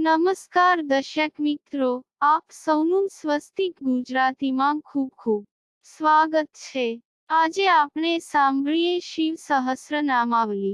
નમસ્કાર દર્શક મિત્રો, આપ સૌનું સ્વસ્તિક ગુજરાતીમાં ખૂબ ખૂબ સ્વાગત છે। આજે આપણે સાંભળીએ શિવ સહસ્રનામાવલી।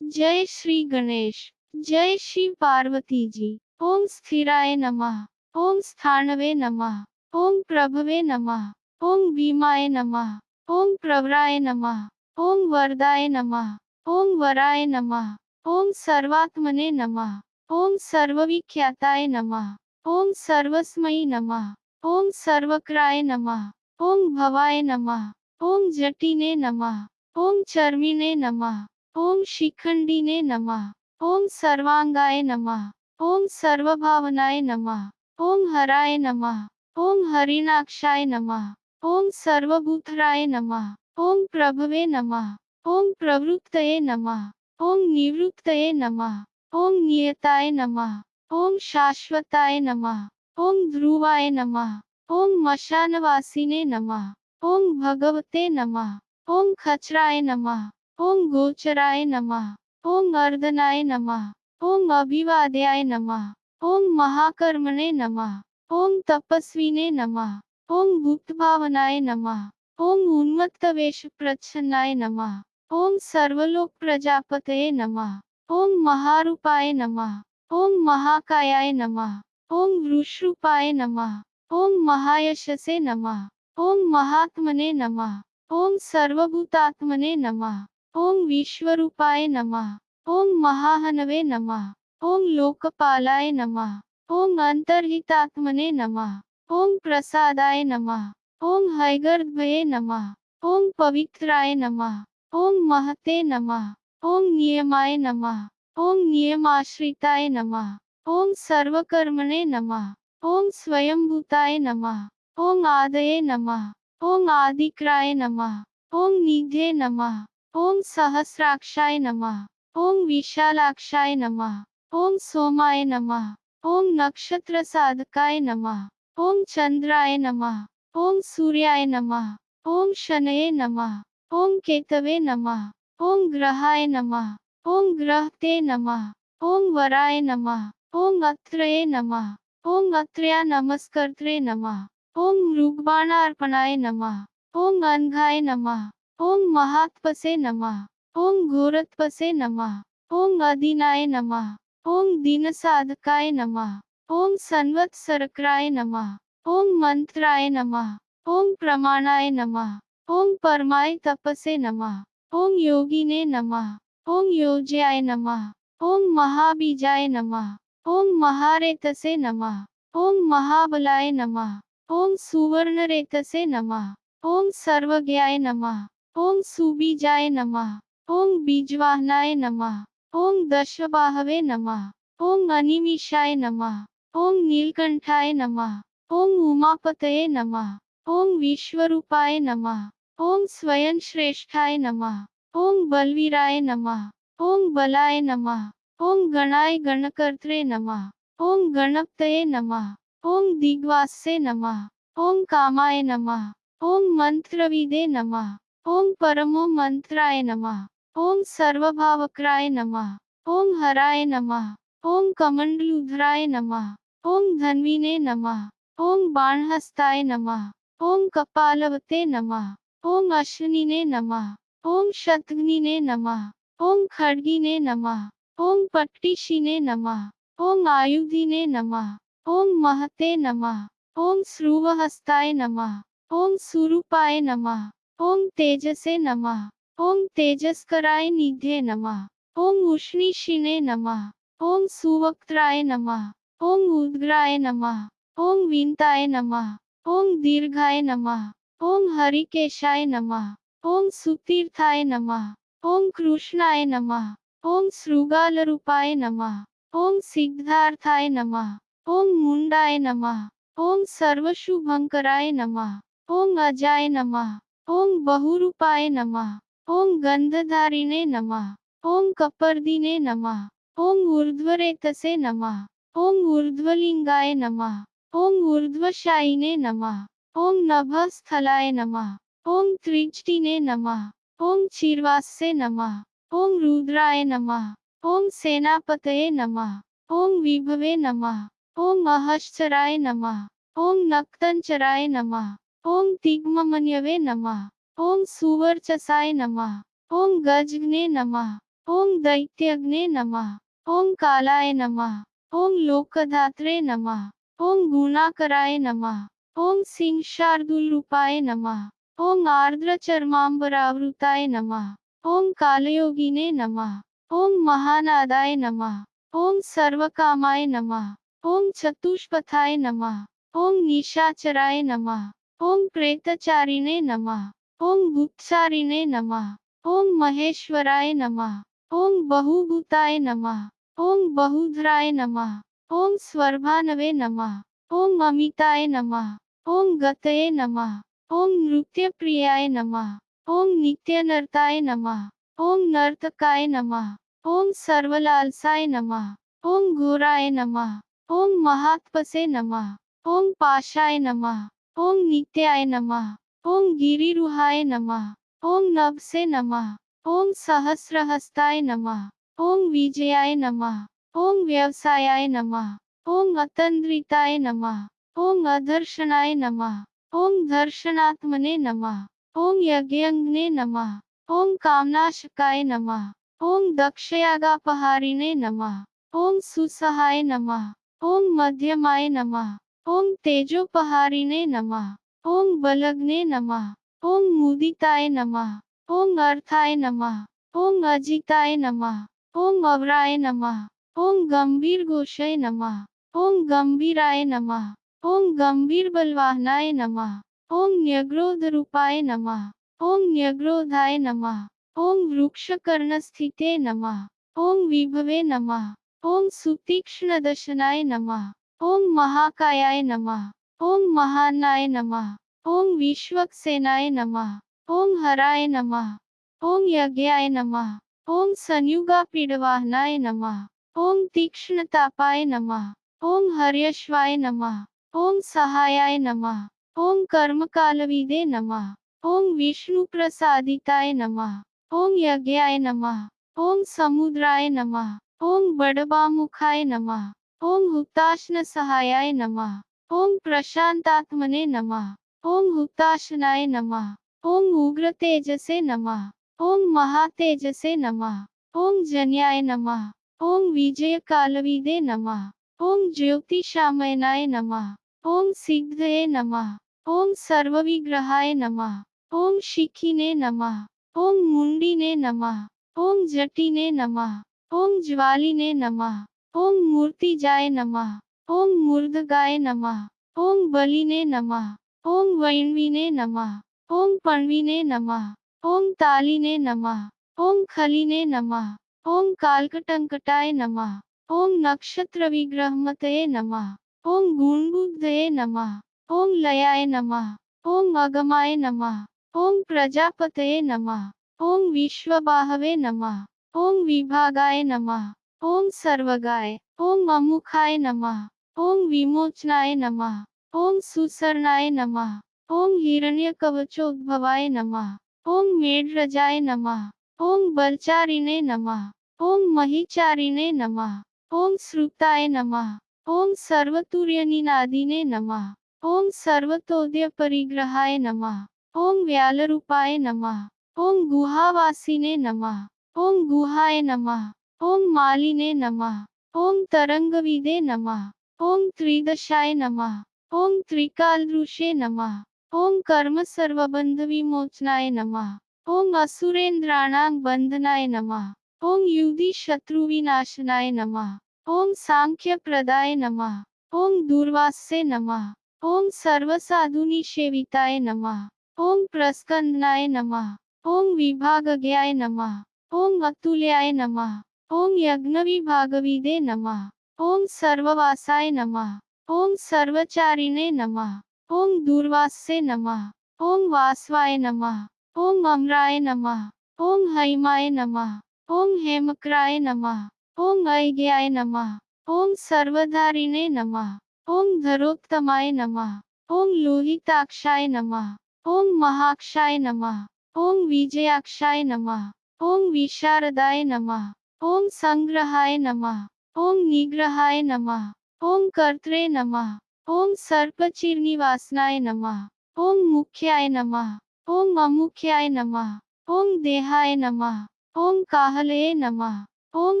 જય શ્રી ગણેશ, જય શિવ પાર્વતીજી। ઓમ સ્થિરાય નમઃ, ઓમ સ્થાણવે નમઃ, ઓમ પ્રભવે નમઃ, ઓમ ભીમાય નમઃ, ઓમ પ્રવરાય નમઃ, ઓમ વરદાય નમઃ, ઓમ વરાય નમઃ, ઓમ સર્વાત્મને નમઃ, ओम सर्वविख्याताय नमः, ओम सर्वस्मयी नमः, ओम सर्वक्राय नमः, ओम भवाय नमः, ओम जटिने नमः, ओम चर्मिणे नमः, ओम शिखंडिने नमः, ओम सर्वांगाय नमः, ओम सर्वभावनाय नमः, ओम हराय नमः, ओम हरिणाक्षाय नमः, ओम सर्वभूतराय नमः, ओम प्रभवे नमः, ओम प्रवृत्तये नमः, ओम निवृत्तये नमः, ओम नियताय नमः, ओम शाश्वताय नमः, ओम ध्रुवाय नमः, ओम मशानवासिने नमः, ओम भगवते नमः, ओम खचराय नमः, ओम गोचराय नमः, ओम अर्दनाय नमः, ओम अभिवाद्याय नमः, ओम महाकर्मणे नमः, ओम तपस्विने नमः, ओम भूतभावनाय नमः, ओम उन्मत्तवेश प्रच्छन्नाय नमः, ओम सर्वलोक प्रजापतये नमः, ओम महारूपाय नमः, ओम महाकायाय नमः, ओम वृषरूपाय नमः, ओम महायशसे नमः, ओम महात्मने नमः, ओम सर्वभूतात्मने नमः, ओम विश्वरूपाय नमः, ओम महाहनवे नमः, ओम लोकपालाय नमः, ओम अंतर्हितात्मने नमः, ओम प्रसादाय नमः, ओम हैगर्भये नमः, ओम पवित्राय नमः, ओम महते नमः, ओम नियमाय नमः, ओम नियमाश्रिताय नमः, ओम सर्वकर्मणे नमः, ओम स्वयंभूताय नमः, ओम आदये नमः, ओम आदिक्राय नमः, ओम निधे नमः, ओम सहस्राक्षाय नमः, ओम विशालाक्षाय नमः, ओम सोमाय नमः, ओम नक्षत्र साधकाय नमः, ओम चंद्राय नमः, ओम सूर्याय नमः, ओम शनये नमः, ओम केतवे नमः, ओम ग्रहाय नमः, ओम ग्रहते नमः, ओम वराय नमः, ओम अत्रये नमः, ओम अत्रया नमस्कर्त्रे नमः, ओम मृगबाणार्पणाय नमः, ओम अनघाय नमः, ओम महात्पसे नमः, ओम घोरत्पसे नमः, ओम अदीनाय नमः, ओम दीनसाधकाय नमः, ओम संवत्सरक्राय नमः, ओम मंत्राय नमः, ओम प्रमाणाय नमः, ओम परमाय तपसे नमः, ओम योगिने नमः, ओम योज्याय नमः, ओम महाबीजाय नमः, ओम महारेतसे नमः, ओम महाबलाय नमः, ओम सुवर्णरेतसे नमः, ओम सर्वज्ञाय नमः, ओम सुबीजाय नमः, ओम बीजवाहनाय नमः, ओम दशबाहवे नमः, ओम अनिमिषाय नमः, ओम नीलकंठाय नमः, ओम उमापतये नमः, ओम विश्वरूपाय नमः, ओम स्वयं श्रेष्ठाय नमः, ओम बलवीराय नमः, ओम बलाय नमः, ओम गणाय गणकर्त्रे नमः, ओम गणपतये नमः, ओम दिग्वासे नमः, ओम कामाय नमः, ओम मंत्रविदे नमः, ओम परमो मंत्राय नमः, ओम सर्वभावक्राय नमः, ओम हराय नमः, ओम कमंडलुधराय नमः, ओम धन्विने नमः, ओम बाणहस्ताय नमः, ओम कपालवते नमः, ओम अश्विनिने नमः, ओम शतघ्निने नमः, ओम खड्गिने नमः, ओम पट्टिशिने नमः, ओम आयुधिने नमः, ओम महते नमः, ओम श्रुवहस्ताय नमः, ओम सुरूपाय नमः, ओम तेजसे नमः, ओम तेजस्कराय निधे नमः, ओम उष्णीशिने नमः, ओम सुवक्त्राय नमः, ओम उद्ग्राय नमः, ओम विंताय नमः, ओम दीर्घाय नमः, ओम हरिकेशाय नमः, ओम सुतीर्थाय नमः, ओम कृष्णाय नमः, ओम शृगालरूपाय नमः, ओम सिद्धार्थाय नमः, ओम मुंडाय नमः, ओम सर्वशुभंकराय नमः, ओम अजाय नमः, ओम बहुरूपाय नमः, ओम गंधधारिणे नमः, ओम कपर्दिने नमः, ओम ऊर्ध्वरेतसे नमः, ओम ऊर्ध्वलिंगाय नमः, ओम ऊर्ध्वशायिने नमः, ओम नभस्थलाय नमः, ओम त्रिजटिने नमः, ओम चीर्वासे नमः, ओम रुद्राय नमः, ओम सेनापतये नमः, ओम विभवे नमः। ओम अहश्चराय नमः। ओम नक्तंचराय नमः। ओम तिग्ममन्यवे नमः। ओम सुवर्चसाय नमः। ओम गजग्ने नमः। ओम दैत्यग्ने नमः। ओम कालाय नमः। ओम लोकधात्रे नमः। ओम गुणाकराय नमः। ओम सिंहशार्दूलरूपाय नमः। ओम आर्द्रचर्मांबरावृताय नमः। ओम कालयोगिने नमः। ओम महानादाय नमः। ओम सर्वकामाय नमः। ओम चतुष्पथाय नमः। ओम निशाचराय नमः। ओम प्रेतचारिणे नमः। ओम गुप्तचारिणे नमः। ओम महेश्वराय नमः। ओम बहुभूताय नमः। ओम बहुधराय नमः। ओम स्वर्भानवे नमः। ओम अमिताय नमः। ओम गतये नमः। ओम नृत्यप्रियाय नमः। ओम नित्यनर्ताय नमः। ओम नर्तकाय नमः। ओम सर्वलालसाय नमः। ओम घोराय नमः। ओम महात्पसे नमः। ओम पाशाय नमः। ओम नित्याय नमः। ओम गिरिरुहाय नमः। ओम नभसे नमः। ओम सहस्रहस्ताय नमः। ओम विजयाय नमः। ओम व्यवसायाय नमः। ओम अतन्द्रिताय नमः। ओम अदर्शनाय नमः। ओम दर्शनात्मने नमः। ओम यज्ञज्ञे नमः। ओम कामनाशकाय नमः। ओम दक्षयागापहारिणे नमः। ओम सुसहाय नमः। ओम मध्यमाय नमः। ओम तेजोपहारिणे नमः। ओम बलग्ने नमः। ओम मुदिताय नमः। ओम अर्थाय नमः। ओम अजिताय नमः। ओम अवराय नमः। ओम गंभीर घोषय नमः। ओम गंभीराय नमः। ओम गंभीर बलवाहनाय नमः। ओम न्यग्रोध रूपाय नमः। ओम न्यग्रोधाय नमः। ओम वृक्षकर्णस्थिते नमः। ओम विभवे नमः। ओम सुतीक्ष्णदशनाय नमः। ओम महाकायाय नमः। ओम महानाय नमः। ओम विश्वक्सेनाय नमः। ओम हराय नमः। ओम यज्ञाय नमः। ओम संयुगापीडवाहनाय नमः। ओम तीक्ष्णतापाय नमः। ओम हर्यश्वाय नमः। ओम सहायाय नमः। ओम कर्मकालविदे नमः। ओम विष्णुप्रसादिताय नमः। ओम यज्ञाय नमः। ओम समुद्राय नमः। ओम बड़बामुखाय नमः। ओम हुताशන सहायाय नमः। ओम प्रशांतात्मने नमः। ओम हुताशनाय नमः। ओम उग्र तेजसे नमः। ओम महातेजसे नमः। ओम जन्याय नमः। ओम विजयकालविदे नमः। ओम ज्योतिषामयनाय नमः। ओम सिद्धये नमः। ओम सर्वविग्रहाय नमः। ओम शिखिने नमः। ओम मुंडिने नमः। ओम जटिने नमः। ओम ज्वालिने नमः। ओम मूर्तिजाय नमः। ओम मूर्धगाय नमः। ओम बलिने नमः। ओम वैण्विने नमः। ओम पण्विने नमः। ओम तालिने नमः। ओम खलिने नमः। ओम कालकटंकटाय नमः। ओम नक्षत्रविग्रहमतये नमः। ओम गुणबुद्धये नमः। ओम लयाय नमः। ओम अगमाय नमः। ओम प्रजापतये नमः। ओम विश्वबाहवे नमः। ओम विभागाय नमः। ओम सर्वगाय। ओम अमुखाय नमः। ओम विमोचनाय नमः। ओम सुसरणाय नमः। ओम हिरण्यकवचोद्भवाय नमः। ओम मेढ्रजाय नमः। ओम बलचारिणे नमः। ओम महिचारिणे नमः। ओम श्रुताय नमः। ओम सर्वतुर्यनिनादिने नमः। ओम सर्वतोदयपरिग्रहाय नमः। ओम व्यालरूपाय नमः। ओम गुहावासिने नमः। ओम गुहाय नमः। ओम मालिने नमः। ओम तरंगविदे नमः। ओम त्रिदशाय नमः। ओम त्रिकालदृशे नमः। ओम कर्म सर्वबंधविमोचनाय नमः। ओम असुरेन्द्राणां बंधनाय नमः। ओम युधि शत्रुविनाशनाय नमः। ओम सांख्यप्रदाय नमः। ओम दूर्वासे नमः। ओम सर्वसाधुनिसेविताय नमः। ओम प्रस्कंदनाय नमः। ओम विभागज्ञाय नमः। ओम अतुल्याय नमः। ओम यज्ञविभागविदे नमः। ओम सर्ववासाय नमः। ओम सर्वचारिणे नमः। ओम दूर्वासे नमः। ओम वासवाय नमः। ओम अम्राय नमः। ओम हैमाय नमः। ओम हेमक्राय नमः। ओम ऐज्ञाय नमः। ओम सर्वधारिणे नमः। ओम धरोत्तमाय नमः। ओम लोहिताक्षाय नमः। ओम महाक्षाय नमः। ओम विजयाक्षाय नमः। ओम विशारदाय नमः। ओम संग्रहाय नमः। ओम निग्रहाय नमः। ओम कर्त्रे नमः। ओम सर्पचिरनिवासनाय नमः। ओम मुख्याय नमः। ओम अमुख्याय नमः। ओम देहाय नमः। ओम काहलये नमः। ओम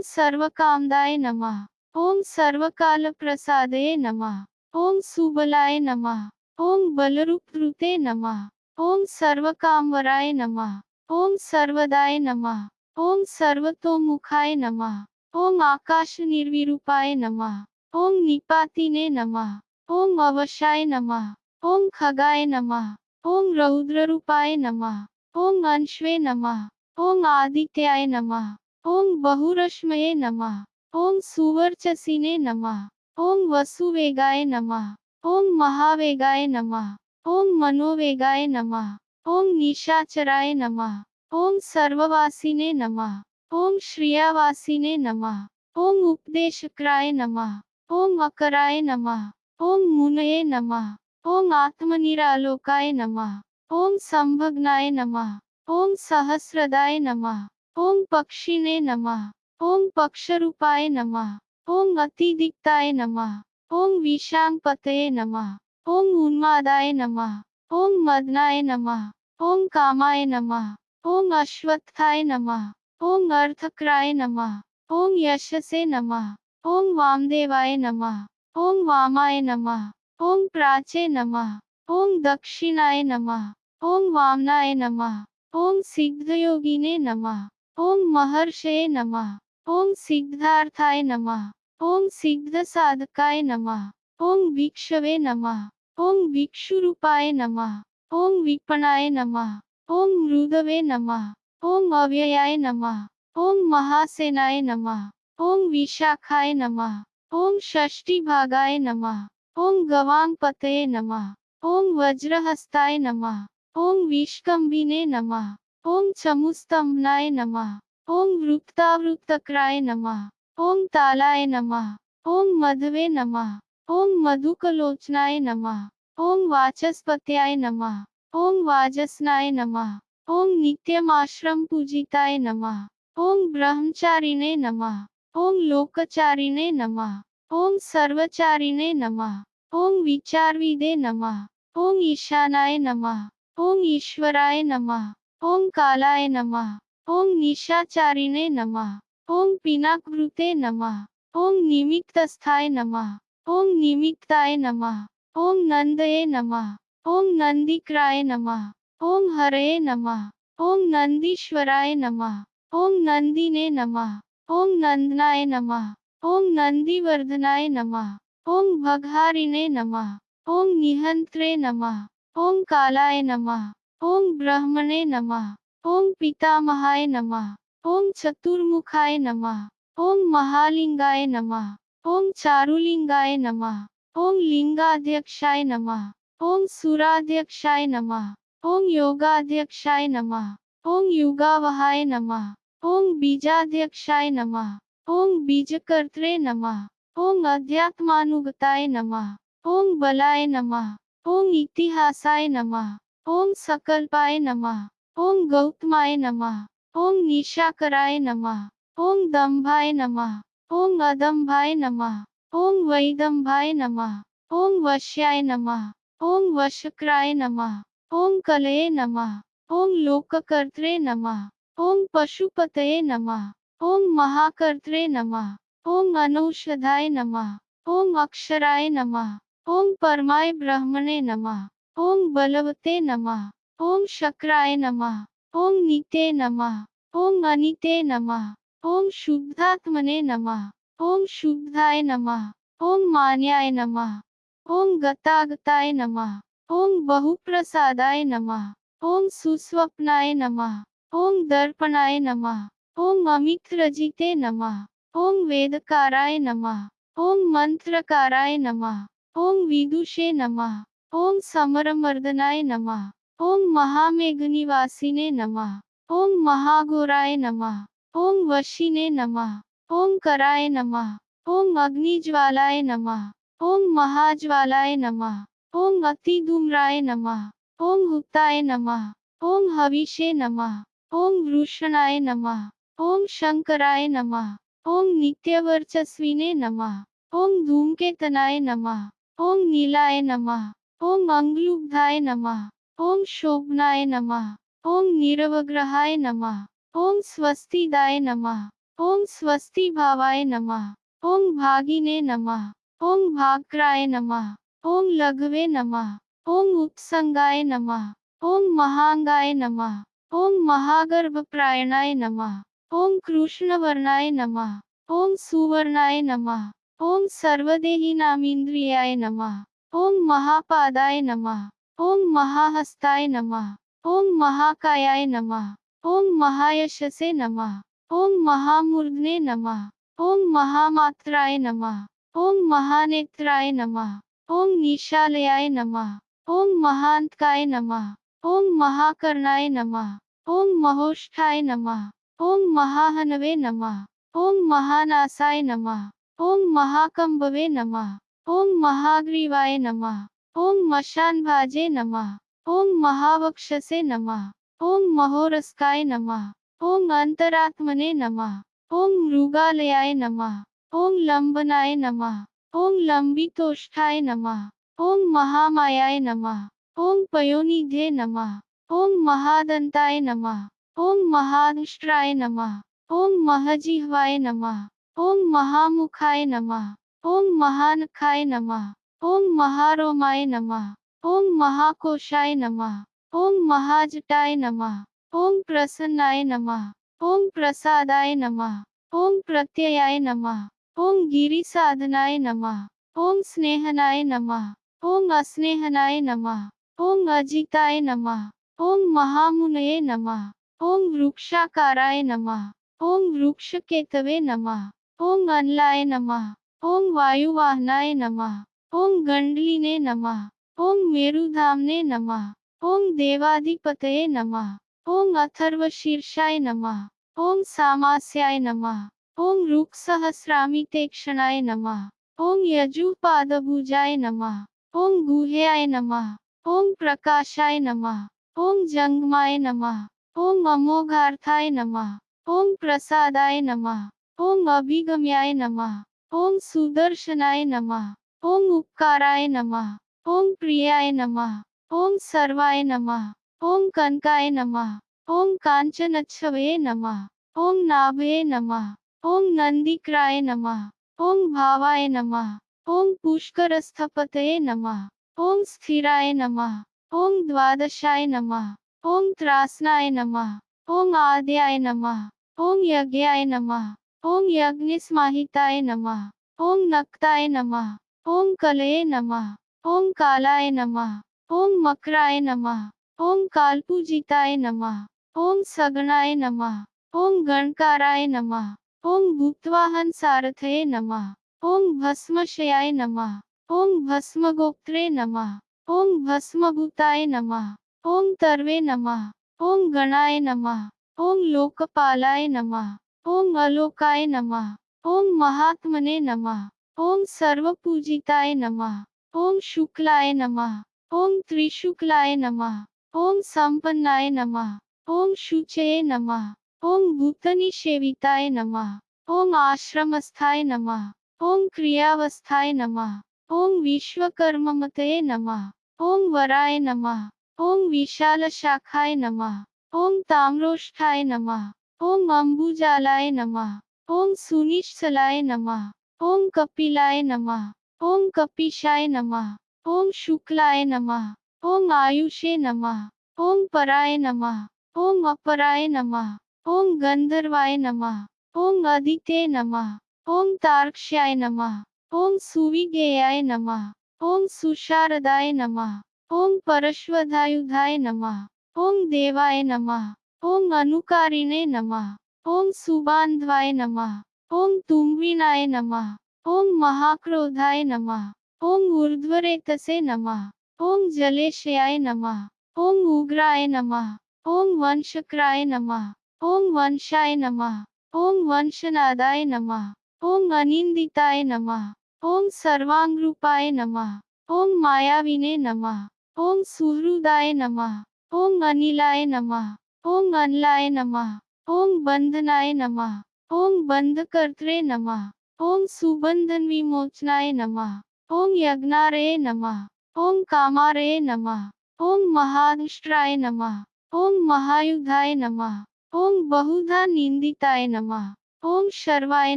सर्वकामदाय नमः। ओम सर्वकालप्रसादये नमः। ओम सुबलाय नमः। ओम बलरूपधृते नमः। ओम सर्वकामवराय नमः। ओम सर्वदाय नमः। ओम सर्वतोमुखाय नमः। ओम आकाश निर्विरूपाय नमः। ओम निपातिने नमः। ओम अवशाय नमः। ओम खगाय नमः। ओम रौद्ररूपाय नमः। ओम अंश्वे नमः। ओम आदित्याय नमः। ओम बहुरश्मये नमः। ओम सुवर्चसिने नमः। ओम वसुवेगाय नमः। ओम महावेगाय नमः। ओम मनोवेगाय नमः। ओम निशाचराय नमः। ओम सर्ववासिने नमः। ओम श्रियावासिने नमः। ओम उपदेशक्राय नमः। ओम अकराय नमः। ओम मुनये नमः। ओम आत्मनिरालोकाय नमः। ओम संभग्नाय नमः। ओम सहस्रदाय नमः। ओम पक्षिणे नमः। ओम पक्षरूपाय नमः। ओम अतिदिक्ताय नमः। ओम विशांपतये नमः। ओम उन्मादाय नमः। ओम मदनाय नमः। ओम कामाय नमः। ओम अश्वत्थाय नमः। ओम अर्थक्राय नमः। ओम यशसे नमः। ओम वामदेवाय नमः। ओम वामाय नमः। ओम प्राचे नमः। ओम दक्षिणाय नमः। ओम वामनाय नमः। ओम सिद्धयोगिने नमः। ओम महर्षये नमः। ओम सिद्धार्थाय नमः। ओम सिद्धसाधकाय नमः। ओम भिक्षवे नमः। ओम भिक्षुरूपाय नमः। ओम विपणाय नमः। ओम मृदवे नमः। ओम अव्ययाय नमः। ओम महासेनाय नमः। ओम विशाखाय नमः। ओम षष्टिभागाय नमः। ओम गवांपतये नमः। ओम वज्रहस्ताय नमः। ओम विष्कम्भिने नमः। ओम चमुस्तंभनाय नमः। ओम वृत्तावृत्तक्राय नमः। ओम तालाय नमः। ओम मधवे नमः। ओम मधुकलोचनाय नमः। ओम वाचस्पत्याय नमः। ओम वाजसनाय नमः। ओम नित्यमाश्रम पूजिताय नमः। ओम ब्रह्मचारिणे नमः। ओम लोकचारिणे नमः। ओम सर्वचारिणे नमः। ओम विचारविदे नमः। ओम ईशानाय नमः। ओम ईश्वराय नमः। ओम कालाय नमः। ओम निशाचारिणे नमः। ओम पिनाकृते नमः। ओम निमित्तस्थाय नमः। ओम निमित्ताय नमः। ओम नंदये नमः। ओम नंदिक्राय नमः। ओम हरये नमः। ओम नंदीश्वराय नमः। ओम नंदिने नमः। ओम नंदनाय नमः। ओम नंदीवर्धनाय नमः। ओम भगहारिणे नमः। ओम निहंत्रे नमः। ओम कालाय नमः। ओम ब्रह्मणे नमः। ओम पितामहाय नमः। ओम चतुर्मुखाय नमः। ओम महालिंगाय नमः। ओम चारुलिंगाय नमः। ओम लिंगाध्यक्षाय नमः। ओम सुराध्यक्षाय नमः। ओम योगाध्यक्षाय नमः। ओम युगावहाय नमः। ओम बीजाध्यक्षाय नमः। ओम बीजकर्त्रे नमः। ओम अध्यात्मानुगताय नमः। ओम बलाय नमः। ओम इतिहासाय नमः। ओम सकल्पाय नमः। ओम गौतमाय नमः। ओम निशाकराय नमः। ओम दंभाय नमः। ओम अदंभाय नमः। ओम वैदंभाय नमः। ओम वश्याय नमः। ओम वशक्राय नमः। ओम कलये नमः। ओम लोककर्त्रे नमः। ओम पशुपतये नमः। ओम महाकर्त्रे नमः। ओम अनौषधाय नमः। ओम अक्षराय नमः। ओम परमाय ब्रह्मणे नमः। ओम बलवते नमः। ओम शक्राय नमः। ओम नीते नमः। ओम अनिते नमः। ओम शुद्धात्मने नमः। ओम शुद्धाय नमः। ओम मान्याय नमः। ओम गतागताय नमः। ओम बहुप्रसादाय नमः। ओम सुस्वप्नाय नमः। ओम दर्पणाय नमः। ओम अमित्रजिते नमः। ओम वेदकाराय नमः। ओम मंत्रकाराय नमः। ओम विदुषे नमः। ओम समरमर्दनाय नमः। ओम महामेघनिवासिने नमः। ओम महाघोराय नमः। ओम वशिने नमः। ओम कराय नमः। ओम अग्निज्वालाय नमः। ओम महाज्वालाय नमः। ओम अतिधूम्राय नमः। ओम हुताय नमः। ओम हविषे नमः। ओम वृषणाय नमः। ओम शंकराय नमः। ओम नित्यवर्चस्विने नमः। ओम धूमकेतनाय नमः। ओम नीलाय नमः। ओम अंगलुब्धाय नमः। ओम शोभनाय नमः। ओम निरवग्रहाय नमः। ओम स्वस्तिदाय नमः। ओम स्वस्ति भावाय नमः। ओम भागिने नमः। ओम भाग्राय नमः। ओम लघवे नमः। ओम उत्संगाय नमः। ओम महांगाय नमः। ओम महागर्भप्रायणाय नमः। ओम कृष्णवर्णाय नमः। ओम सुवर्णाय नमः। ओम सर्वदेहिनामीन्द्रियाय नमः। ओम महापादाय नमः। ओम महाहस्ताय नमः। ओम महाकायाय नमः। ओम महायशसे नमः। ओम महामूर्धने नमः। ओम महामात्राय नमः। ओम महानेत्राय नमः। ओम निशालयाय नमः। ओम महांतकाय नमः। ओम महाकर्णाय नमः। ओम महोष्ठाय नमः। ओम महाहनवे नमः। ओम महानासाय नमः। ओम महाकंभवे नमः। ओम महाग्रीवाय नमः। ओम मशानभाजे नमः। ओम महावक्षसे नमः। ओम महोरस्काय नमः। ओम अंतरात्मने नमः। ओम मृगालयाय नमः। ओम लंबनाय नमः। ओम लंबितोष्ठाय नमः। ओम महामायाय नमः। ओम पयोनिधे नमः। ओम महादंताय नमः। ओम महादुष्ट्राय नमः। ओम महजिह्वाय नमः। ओम महामुखाय नमः। ओम महानखाय नमः। ओम महारोमाय नमः। ओम महाकोशाय नमः। ओम महाजटाय नमः। ओम प्रसन्नाय नमः। ओम प्रसादाय नमः। ओम प्रत्ययाय नमः। ओम गिरिसाधनाय नमः। ओम स्नेहनाय नमः। ओम अस्नेहनाय नमः। ओम अजिताय नमः। ओम महामुनये नमः। ओम वृक्षाकाराय नमः। ओम वृक्षकेतवे नमः। ओम अनलाय नमः। ओम वायुवाहनाय नमः। ओम गंडलिने नमः। ओम मेरुधामने नमः। ओम देवाधिपतये नमः। ओम अथर्वशीर्षाय नमः। ओम सामास्याय नमः। ओम रुक्सहस्रामितेक्षणाय नमः। ओम यजुपादभुजाय नमः। ओम गुह्याय नमः। ओम प्रकाशाय नमः। ओम जंगमाय नमः। ओम अमोघार्थाय नमः। ओम प्रसादाय नमः। ओम अभिगम्याय नमः। ओम सुदर्शनाय नमः। ओम उपकाराय नमः। ओम प्रियाय नमः। ओम सर्वाय नमः। ओम कनकाय नमः। ओम कांचनच्छवे नमः। ओम नाभये नमः। ओम नंदिक्राय नमः। ओम भावाय नमः। ओम पुष्करस्थपतये नमः। ओम स्थिराय नमः। ओम द्वादशाय नमः। ओम त्रासनाय नमः। ओम आद्याय नमः। ओम यज्ञाय नमः। ओम यज्ञस्माहिताय नमः। ओम नक्ताय नमः। ओम कलये नमः। ओम कालाय नमः। ओम मकराय नमः। ओम कालपूजिताय नमः। ओम सगणाय नमः। ओम गणकाराय नमः। ओम भूतवाहन सारथये नमः। ओम भस्मशयाय नमः। ओम भस्मगोप्त्रे नमः। ओम भस्मभूताय नमः। ओम तर्वे नमः। ओम गणाय नमः। ओम लोकपालाय नमः। ओम अलोकाय नमः। ओम महात्मने नमः। ओम सर्वपूजिताय नमः। ओम शुक्लाय नमः। ओम त्रिशुक्लाय नमः। ओम संपन्नाय नमः। ओम शुचये नमः। ओम भूतनिषेविताय नमः। ओम आश्रमस्थाय नमः। ओम क्रियावस्थाय नमः। ओम विश्वकर्ममतये नमः। ओम वराय नमः। ओम विशालशाखाय नमः। ओम ताम्रोष्ठाय नमः। ओम अम्बुजालाय नमः। ओम सुनिश्चलाय नमः। ओम कपिलाय नमः। ओम कपीशाय नमः। ओम शुक्लाय नमः। ओम आयुषे नमः। ओम पराय नमः। ओम अपराय नमः। ओम गंधर्वाय नमः। ओम अदिते नमः। ओम तार्क्ष्याय नमः। ओम सुविज्ञेयाय नमः। ओम सुशारदाय नमः। ओम परश्वधायुधाय नमः। ओम देवाय नमः। ओम अनुकारिणे नमः। ओम सुबान्ध्वाय नमः। ओम तुम्बिनाय नमः। ओम महाक्रोधाय नमः। ओम ऊर्ध्वरेतसे नमः। ओम जलेशयाय नमः। ओम उग्राय नमः। ओम वंशक्राय नमः। ओम वंशाय नमः। ओम वंशनादाय नमः। ओम अनिंदिताय नमः। ओम सर्वांगरूपाय नमः। ओम मायाविने नमः। ओम सुहृदाय नमः। ओम अनिलाय नमः। ओम अनलाय नमः। ओम बंधनाय नमः। ओम बंधकर्त्रे नमः। ओम सुबंधन विमोचनाय नमः। ओम यज्ञारये नमः। ओम कामारये नमः। ओम महादुष्ट्राय नमः। ओम महायुधाय नमः। ओम बहुधा निंदिताय नमः। ओम शर्वाय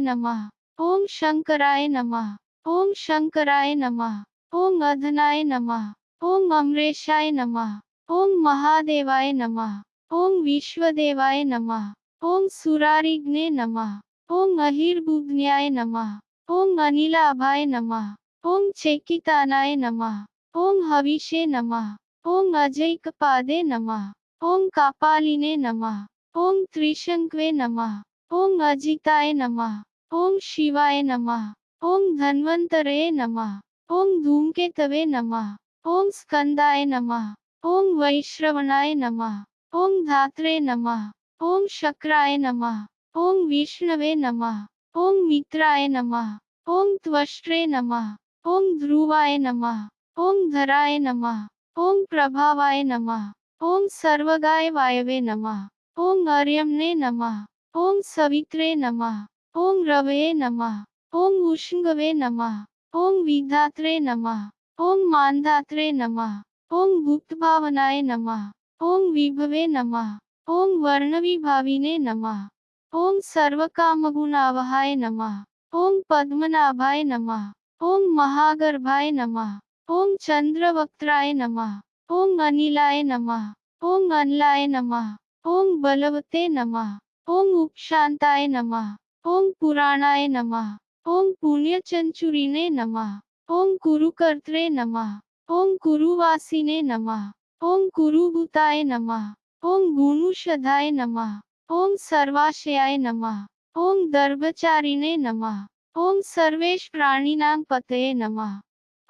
नमः। ओम शंकराय नमः। ओम शंकराय नमः। ओम अधनाय नमः। ओम अमरेशाय नमः। ओम महादेवाय नमः। ओम विश्वदेवाय नमः। ओम सुरारिग्ने नमः। ओम अहिर्बुध्न्याय नमः। ओम अनिलाभाय नमः। ओम चेकितानाय नमः। ओम हविषे नमः। ओम अजैकपादे नमः। ओम कापालिने नमः। ओम त्रिशंक्वे नमः। ओम अजिताय नमः। ओम शिवाय नमः। ओम धन्वंतरे नमः। ओम धूमकेतवे नमः। ओम स्कंदाय नमः। ओम वैश्रवणाय नमः। ओम धात्रे नमः। ओम शक्राय नमः। ओम विष्णवे नमः। ओम मित्राय नमः। ओम त्वष्ट्रे नमः। ओम ध्रुवाय नमः। ओम धराय नमः। ओम प्रभावाय नमः। ओम सर्वगाय वायवे नमः। ओम अर्यम्ने नमः। ओम सवित्रे नमः। ओम रवये नमः। ओम उष्णवे नमः। ओम विधात्रे नमः। ओम मानधात्रे नमः। ओम गुप्तभावनाय नमः। ओम विभवे नमः। ओम वर्णविभाविने नमः। ओम सर्वकामगुणावहाय नमः। ओम पद्मनाभाय नमः। ओम महागर्भाय नमः। ओम चंद्रवक्त्राय नमः। ओम अनिलाय नमः। ओम अनलाय नमः। ओम बलवते नमः। ओम उपशांताय नमः। ओम पुराणाय नमः। ओम पुण्यचंचुरिने नमः। ओम कुरुकर्त्रे नमः। ओम कुरुवासिने नमः। ओम कुरुभूताय नमः। ओम गुणुषधाय नमः। ओम सर्वाशयाय नमः। ओम दर्भचारिणे नमः। ओम सर्वेश प्राणिनां पतये नमः।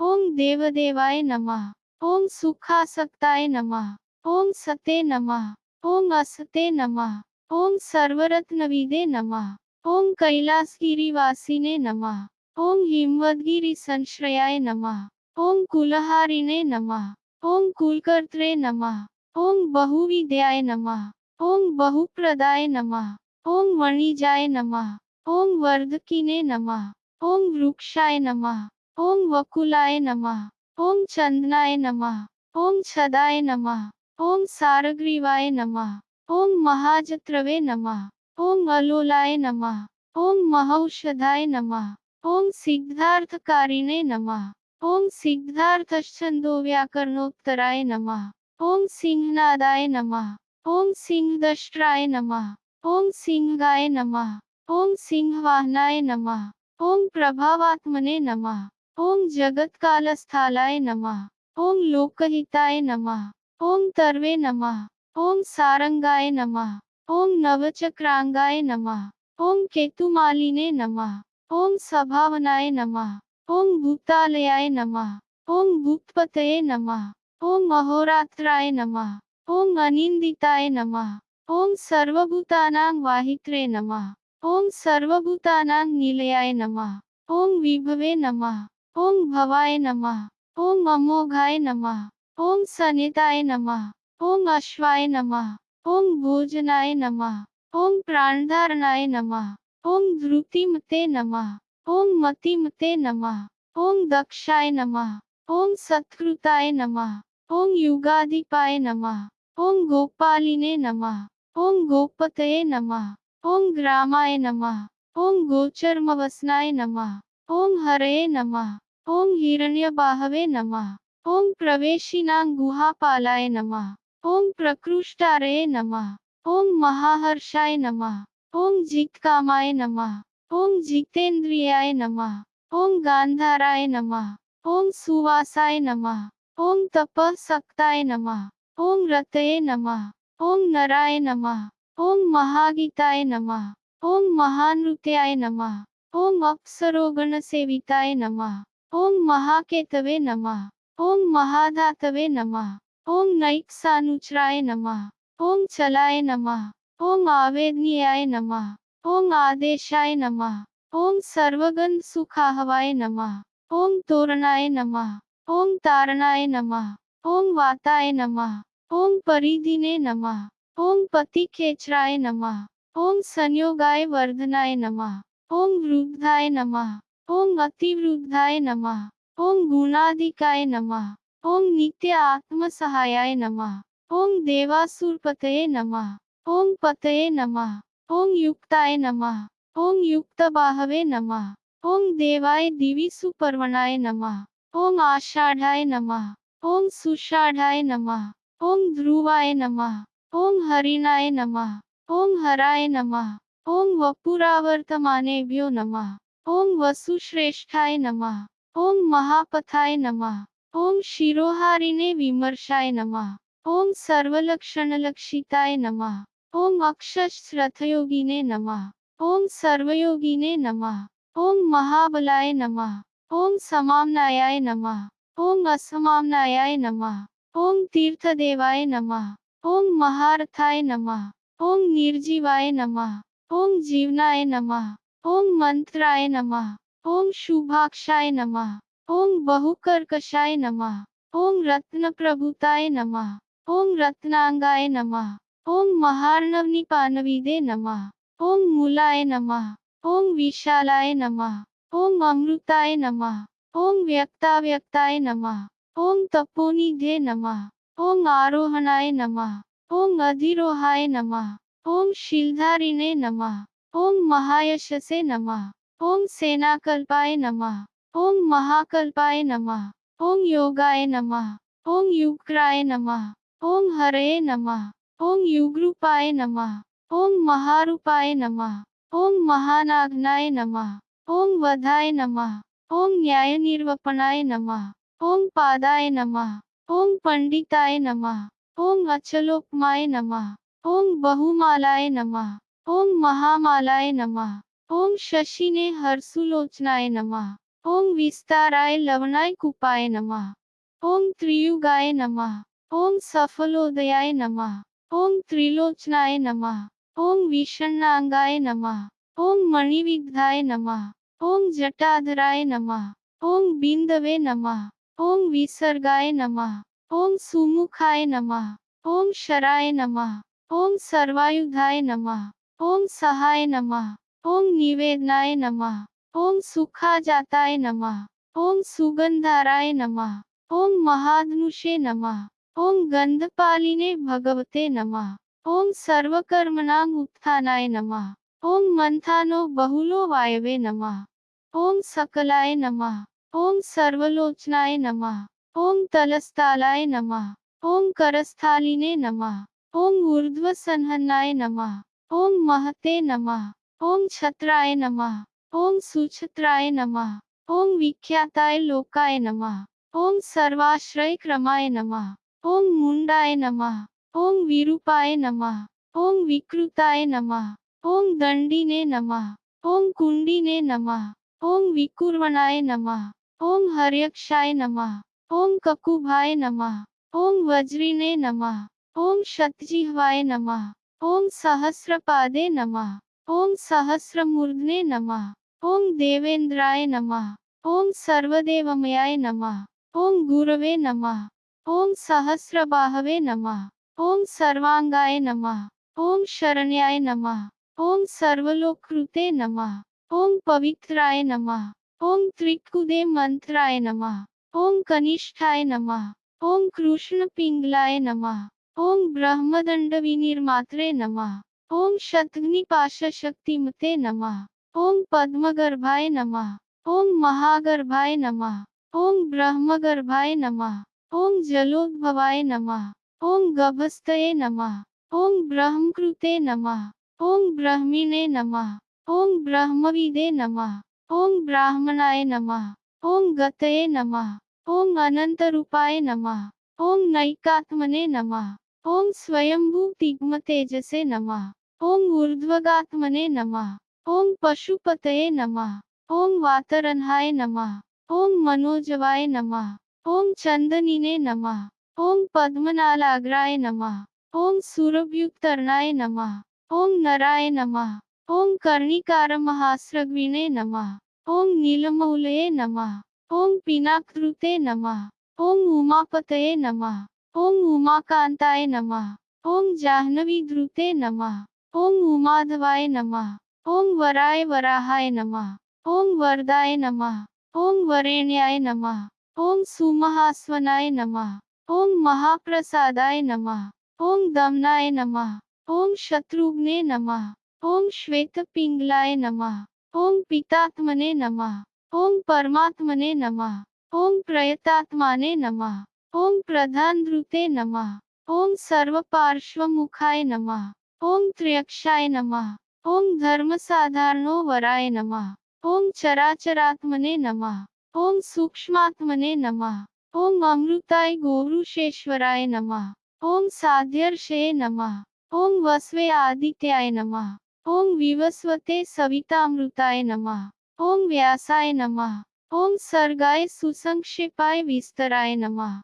ओम देवदेवाय नमः। ओम सुखासक्ताय नमः। ओम सते नमः। ओम असते नमः। ओम सर्वरत्नविदे नमः। ओम कैलासगिरिवासिने नमः। ओम हिमवद्गिरि संश्रयाय नमः। ओम कुलहारिणे नमः। ओम कुलकर्त्रे नमः। ओम बहुविद्याय नमः। ओम बहुप्रदाय नमः। ओम वणिजाय नमः। ओम वर्धकिने नमः। ओम वृक्षाय नमः। ओम वकुलाय नमः। ओम चंदनाय नमः। ओम छदाय नमः। ओम सारग्रीवाय नमः। ओम महाजत्रवे नमः। ओम अलोलाय नमः। ओम महौषधाय नमः। ओम सिद्धार्थकारिणे नमः। ओम सिद्धार्थश्छन्दोव्याकरणोत्तराय नमः। ओम सिंहनादाय नमः। ओम सिंहदष्ट्राय नमः। ओम सिंहगाय नमः। ओम सिंहवाहनाय नमः। ओम प्रभावात्मने नमः। ओम जगत्कालस्थालाय नमः। ओम लोकहिताय नमः। ओम तर्वे नमः। ओम सारंगाय नमः। ओम नवचक्रांगाय नमः। ओम केतुमालिने नमः। ओम सभावनाय नमः। ओम भूतालयाय नमः। ओम भूतपतये नमः। ओम अहोरात्राय नमः। ओम अनिंदिताय नमः। ओम सर्वभूतानां वाहित्रे नमः। ओम सर्वभूतानां निलयाय नमः। ओम विभवे नमः। ओम भवाय नमः। ओम अमोघाय नमः। ओम सनिताय नमः। ओम अश्वाय नमः। ओम भोजनाय नमः। ओम प्राणधारणाय नमः। ओम धृतिमते नमः। ओम मतिमते नमः। ओम दक्षाय नमः। ओम सत्कृताय नमः। ओम युगाधिपाय नमः। ओम गोपालिने नमः। ओम गोपतये नमः। ओम ग्रामाय नमः। ओम गोचर्मवसनाय नमः। ओम हरये नमः। ओम हिरण्यबाहवे नमः। ओम प्रवेशिनां गुहापालाय नमः। ओम प्रकृष्टारये नमः। ओम महाहर्षाय नमः। ओम जित्कामाय नमः। ओम जितेन्द्रियाय नमः। ओम गांधाराय नमः। ओम सुवासाय नमः। ओम तपःसक्ताय नमः। ओम रतये नमः। ओम नराय नमः। ओम महागीताय नमः। ओम महानृत्याय नमः। ओम अप्सरोगणसेविताय नमः। ओम महाकेतवे नमः। ओम महाधातवे नमः। ओम नैक्सानुचराय नमः। ओम चलाय नमः। ओम आवेदनीयाय नमः। ओम आदेशाय नमः। ओम सर्वगंध सुखाहवाय नमः। ओम तोरणाय नमः। ओम तारणाय नमः। ओम वाताय नमः। ओम परिधिने नमः। ओम पतिखेचराय नमः। ओम संयोगाय वर्धनाय नमः। ओम वृद्धाय नमः। ओम अतिवृद्धाय नमः। ओम गुणाधिकाय नमः। ओम नित्य आत्मसहायाय नमः। ओम देवासुरपतये नमः। ओम पतये नमः। ओम युक्ताय नमः। ओम युक्तबाहवे नमः। ओम देवाय दिवि सुपर्वणाय नमः। ओम आषाढ़ाय नमः। ओम सुषाढ़ाय नमः। ओम ध्रुवाय नमः। ओम हरिणाय नमः। ओम हराय नमः। ओम वपुरावर्तमानेभ्यो नमः। ओम वसुश्रेष्ठाय नमः। ओम महापथाय नमः। ओम शिरोहारिणे विमर्शाय नमः। ओम सर्वलक्षणलक्षिताय नमः। ओम अक्षश्रथयोगिने नमः। ओम सर्वयोगिने नमः। ओम महाबलाय नमः। ओम समाम्नायाय नमः। ओम असमाम्नायाय नमः। ओम तीर्थदेवाय नमः। ओम महारथाय नमः। ओम निर्जीवाय नमः। ओम जीवनाय नमः। ओम मंत्राय नमः। ओम शुभाक्षाय नमः। ओम बहुकर्कशाय नमः। ओम रत्नप्रभुताय नमः। ओम रत्नांगाय नमः। ओम महार्णवनिपानविदे नमः। ओम मूलाय नमः। ओम विशालाय नमः। ओम अमृताय नमः। ओम व्यक्ताव्यक्ताय नमः। ओम तपोनिधे नमः। ओम आरोहणाय नमः। ओम अधिरोहाय नमः। ओम शीलधारिणे नमः। ओम महायशसे नमः। ओम सेनाकल्पाय नमः। ओम महाकल्पाय नमः। ओम योगाय नमः। ओम युक्राय नमः। ओम हरये नमः। ओम युगरूपाय नमः। ओम महारूपाय नमः। ओम महानाग्नाय नमः। ओम वधाय नमः। ओम न्यायनिर्वपणाय नमः। ओम पादाय नमः। ओम पंडिताय नमः। ओम अचलोपमाय नमः। ओम बहुमालाय नमः। ओम महामालाय नमः। ओम शशिने हर्षुलोचनाय नमः। ओम विस्ताराय लवणाय कुपाय नमः। ओम त्रियुगाय नमः। ओम सफलोदयाय नमः। ओम त्रिलोचनाय नमः। ओम विषण्णांगाय नमः। ओम मणिविग्धाय नमः। ओम जटाधराय नमः। ओम बिंदवे नमः। ओम विसर्गाय नमः। ओम सुमुखाय नमः। ओम शराय नमः। ओम सर्वायुधाय नमः। ओम सहाय नमः। ओम निवेदनाय नमः। ओम सुखाजाताय नमः। ओम सुगंधाराय नमः। ओम महाधनुषे नमः। ओम गंधपालिने भगवते नमः। ओम सर्वकर्मणां उत्थानाय नमः। ओम मंथानो बहुलो वायवे नमः। ओम सकलाय नमः। ओम सर्वलोचनाय नमः। ओम तलस्थालाय नमः। ओम करस्थालिने नमः। ओम ऊर्ध्वसंहन्नाय नमः। ओम महते नमः। ओम छत्राय नमः। ओम सुछत्राय नमः। ओम विख्याताय लोकाय नमः। ओम सर्वाश्रय क्रमाय नमः। ओम मुंडाय नमः। ओम विरूपाय नमः। ओम विकृताय नमः। ओम दंडिने नमः। ओम कुंडिने नमः। ओम विकुर्वणाय नमः। ओम हर्यक्षाय नमः। ओम ककुभाय नमः। ओम वज्रिने नमः। ओम शतजिह्वाय नमः। ओम सहस्रपादे नमः। ओम सहस्रमूर्धने नमः। ओम देवेंद्राय नमः। ओम सर्वदेवमयाय नमः। ओम गुरवे नमः। ओम सहस्रबाहवे नमः। ओम सर्वांगाय नमः। ओम शरण्याय नमः। ओम सर्वलोककृते नमः। ओम पवित्राय नमः। ओम त्रिकुदे मंत्राय नमः। ओम कनिष्ठाय नमः। ओम कृष्ण पिंगलाय नमः। ओम ब्रह्मदंड विनिर्मात्रे नमः। ओम शतग्निपाशशक्तिमते नमः। ओम पद्मगर्भाय नमः। ओम महागर्भाय नमः। ओम ब्रह्मगर्भाय नमः। ओम जलोद्भवाय नमः। ओम गभस्तये नमः। ओम ब्रह्मकृते नमः। ओम ब्रह्मिणे नमः। ओम ब्रह्मविदे नमः। ओम ब्राह्मणाय नमः। ओम गतये नमः। ओम अनंतरूपाय नमः। ओम नैकात्मने नमः। ओम स्वयंभू तिग्मतेजसे नमः। ओम ऊर्ध्वगात्मने नमः। ओम पशुपतये नमः। ओम वातरन्हाय नमः। ओम मनोजवाय नमः। ओम चंदनिने नमः। ओम पद्मनालाग्राय नमः। ओम सुरभ्युक्तर्णाय नमः। ओम नराय नमः। ओम कर्णिकारमहास्रग्विणे नमः। ओम नीलमौलये नमः। ओम पिनाकृते नमः। ओम उमापतये नमः। ओम उमाकांताय नमः। ओम जाह्नवी धृते नमः। ओम उमाधवाय नमः। ओम वराय वराहाय नमः। ओम वरदाय नमः। ओम वरेण्याय नमः। ओम सुमहास्वनाय नमः। ओम महाप्रसादाय नमः। ओम दमनाय नमः। ओम शत्रुघ्ने नमः। ओम श्वेतपिंगलाय नमः। ओम पितात्मने नमः। ओम परमात्मने नमः। ओम प्रयतात्माने नमः। ओम प्रधानधृते नमः। ओम सर्वपार्श्वमुखाय नमः। ओम त्र्यक्षाय नमः। ओम धर्मसाधारणो वराय नमः। ओम चराचरात्मने नमः। ओम सूक्ष्मात्मने नमः। ओम अमृताय गौरुषेश्वराय नमः। ओम साध्यर्षे नमः। ओम वस्वे आदित्याय नमः। ओम विवस्वते सवितामृताय नमः। ओम व्यासाय नमः। ओम सर्गाय सुसंक्षेपाय विस्तराय नमः।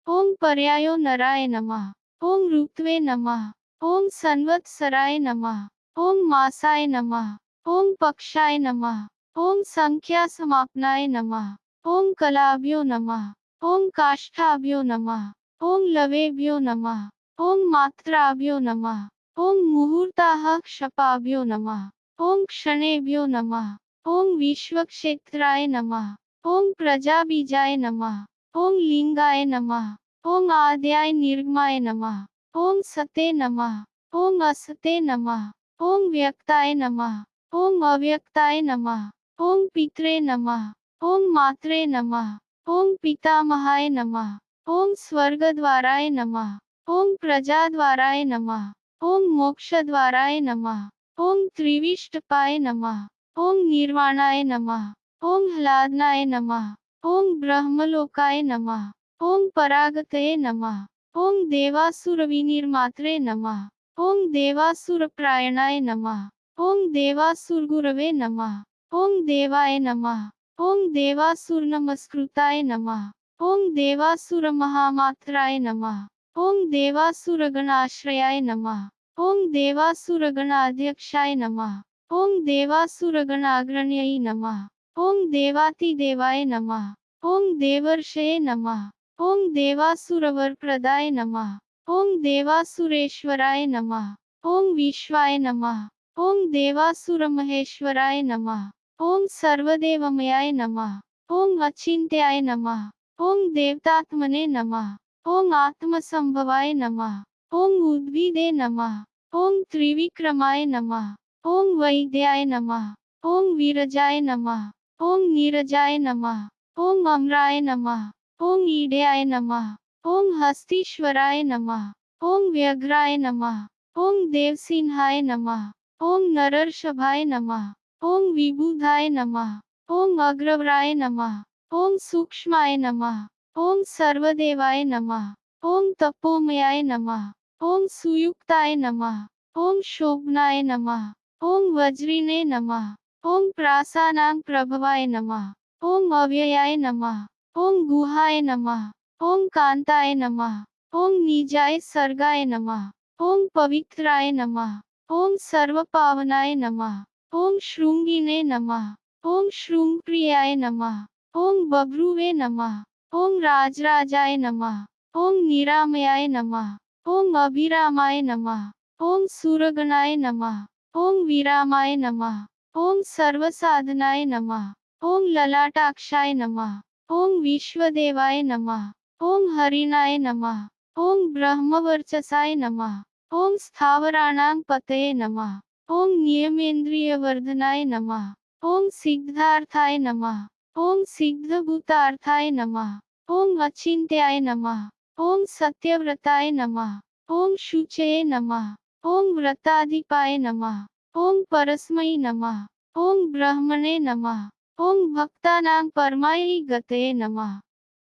ओम पर्यायो नराय नमः। ओम ऋत्वे नमः। ओम संवत्सराय नमः। ओम मासाय नमः। ओम पक्षाय नमः। ओम संख्या समापनाय नमः। ओम कलाभ्यो नमः। ओम काष्ठाभ्यो नमः। ओम लवेभ्यो नमः। ओम मात्राभ्यो नमः। ओम मुहूर्ताः क्षपाभ्यो नमः। ओम क्षणेभ्यो नमः। ओम विश्वक्षेत्राय नमः। ओम प्रजाबीजाय नमः। ओम लिंगाय नमः। ओम आद्याय निर्गमाय नमः। ओम सते नमः। ओम असते नमः। ओम व्यक्ताय नमः। ओम अव्यक्ताय नमः। ओम पित्रे नमः। ओम मात्रे नमः। ओम पितामहाय नमः। ओम स्वर्गद्वाराय नमः। ओम प्रजाद्वाराय नमः। ओम मोक्षद्वाराय नमः। ओम त्रिविष्टपाय नमः। ओम निर्वाणाय नमः। ओम ह्लादनाय नमः। ओम ब्रह्मलोकाय नमः। ओम परागतये नमः। ओम देवासुरविनिर्मात्रे नमः। ओम देवासुरप्रायणाय नमः। ओम देवासुरगुरवे नमः। ओम देवाय नमः। ओम देवासुरनमस्कृताय नमः। ओम देवासुरमहामात्राय नमः। ओम देवासुरगणाश्रयाय नमः। ओम देवासुरगणाध्यक्षाय नमः। ओम देवासुरगणाग्रण्यै नमः। ओम देवातिदेवाय नमः। ओम देवर्षये नमः। ओम देवासुरवरप्रदाय नमः। ओम देवासुरेश्वराय नमः। ओम विश्वाय नमः। ओम देवासुरमहेश्वराय नमः। ओम सर्वदेवमयाय नमः। ओम अचिन्त्याय नमः। ओम देवतात्मने नमः। ओम आत्मसंभवाय नमः। ओम उद्भिदे नमः। ओम त्रिविक्रमाय नमः। ओम वैद्याय नमः। ओम विरजाय नमः। ओम नीरजाय नमः। ओम अम्राय नमः। ओम ईड्याय नमः। ओम हस्तीश्वराय नमः। ओम व्यघ्राय नमः। ओम देवसिंहाय नमः। ओम नरर्षभाय नमः। ओम विबुधाय नमः। ओम अग्रवराय नमः। ओम सूक्ष्माय नमः। ओम सर्वदेवाय नमः। ओम तपोमयाय नमः। ओम सुयुक्ताय नमः। ओम शोभनाय नमः। ओम वज्रिणे नमः। ओम प्रासानां प्रभवाय नमः। ओम अव्ययाय नमः। ओम गुहाय नमः। ओम कांताय नमः। ओम निजाय सर्गाय नमः। ओम पवित्राय नमः। ओम सर्वपावनाय नमः। ओम शृंगिने नमः। ओम शृंगप्रियाय नमः। ओम बभ्रुवे नमः। ओम राजराजाय नमः। ओम निरामयाय नमः। ओम अभिरामाय नमः। ओम सुरगणाय नमः। ओम विरामाय नमः। ओम सर्वसाधनाय नमः। ओम ललाटाक्षाय नमः। ओम विश्वदेवाय नमः। ओम हरिणाय नमः। ओम ब्रह्मवर्चसाय नमः। ओम स्थावराणां पतये नमः। ओम नियमेन्द्रियवर्धनाय नमः। ओम सिद्धार्थाय नमः। ओम सिद्धभूतार्थाय नमः। ओम अचिन्त्याय नमः। ओम सत्यव्रताय नमः। ओम शुचये नमः। ओम व्रताधिपाय नमः। ओम परस्मै नमः। ओम ब्रह्मणे नमः। ओम भक्तानां परमायै गतये नमः।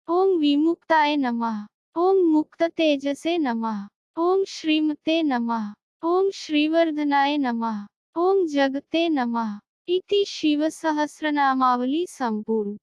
ओम विमुक्ताय नमः। ओम मुक्ततेजसे नमः। ओम श्रीमते नमः। ओम श्रीवर्धनाय नमः। ओम जगते नमः। इति शिवसहस्रनामावली संपूर्ण।